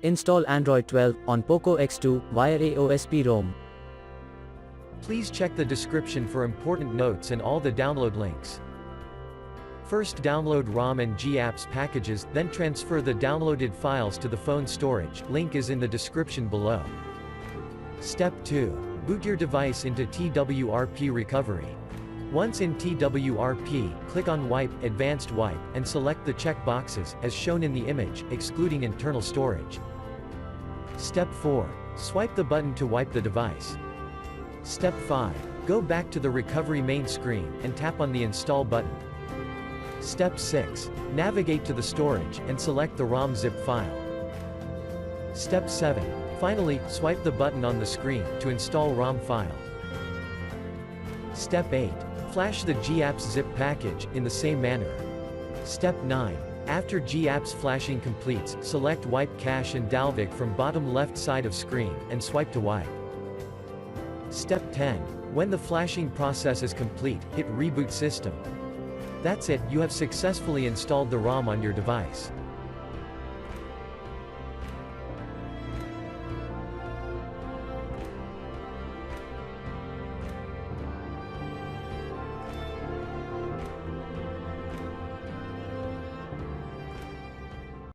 Install Android 12 on Poco X2 via AOSP ROM. Please check the description for important notes and all the download links. First download ROM and GApps packages, then transfer the downloaded files to the phone storage, link is in the description below. Step 2. Boot your device into TWRP recovery. Once in TWRP, click on Wipe, Advanced Wipe, and select the check boxes, as shown in the image, excluding internal storage. Step 4. Swipe the button to wipe the device. Step 5. Go back to the recovery main screen, and tap on the Install button. Step 6. Navigate to the storage, and select the ROM zip file. Step 7. Finally, swipe the button on the screen, to install ROM file. Step 8. Flash the GApps zip package, in the same manner. Step 9. After GApps flashing completes, select Wipe Cache and Dalvik from bottom left side of screen, and swipe to wipe. Step 10. When the flashing process is complete, hit Reboot System. That's it, you have successfully installed the ROM on your device.